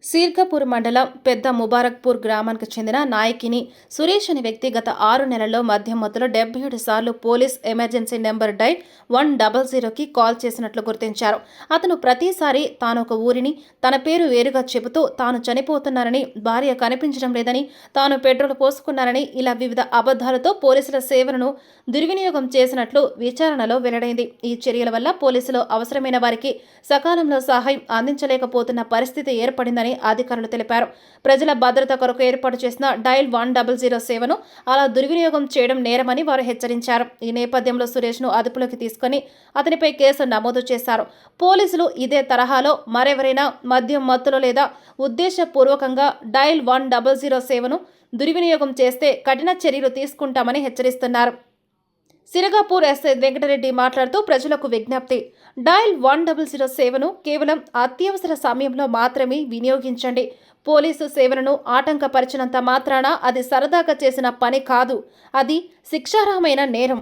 సీర్ఘపూర్ మండలం పెద్ద ముబారక్పూర్ గ్రామానికి చెందిన నాయకిని సురేష్ అనే వ్యక్తి గత 6 నెలల్లో మద్యం మత్తులో 77 సార్లు పోలీస్ ఎమర్జెన్సీ నెంబర్ డైల్ 100కి కాల్ చేసినట్లు గుర్తించారు. అతను ప్రతిసారి తానొక ఊరిని తన పేరు వేరుగా చెబుతూ తాను చనిపోతున్నానని, భార్య కనిపించడం లేదని, తాను పెట్రోల్ పోసుకున్నానని ఇలా వివిధ అబద్ధాలతో పోలీసుల సేవలను దుర్వినియోగం చేసినట్లు విచారణలో వెల్లడైంది. ఈ చర్యల వల్ల పోలీసులు అవసరమైన వారికి సకాలంలో సహాయం అందించలేకపోతున్న పరిస్థితి ఏర్పడిందని అధికారులు తెలిపారు. ప్రజల భద్రత కొరకు ఏర్పాటు చేసిన డైల్ 100 సేవను అలా దుర్వినియోగం చేయడం నేరమని వారు హెచ్చరించారు. ఈ నేపథ్యంలో సురేష్ను అదుపులోకి తీసుకుని అతనిపై కేసు నమోదు చేశారు. పోలీసులు ఇదే తరహాలో మరెవరైనా మద్యం మత్తులో లేదా ఉద్దేశపూర్వకంగా డైల్ 100 సేవను దుర్వినియోగం చేస్తే కఠిన చర్యలు తీసుకుంటామని హెచ్చరిస్తున్నారు. సిరగాపూర్ ఎస్ఐ వెంకటరెడ్డి మాట్లాడుతూ ప్రజలకు విజ్ఞప్తి, డైల్ 100 సేవను కేవలం అత్యవసర సమయంలో మాత్రమే వినియోగించండి. పోలీసు సేవలను ఆటంకపరిచినంత మాత్రాన అది సరదాగా చేసిన పని కాదు, అది శిక్షార్హమైన నేరం.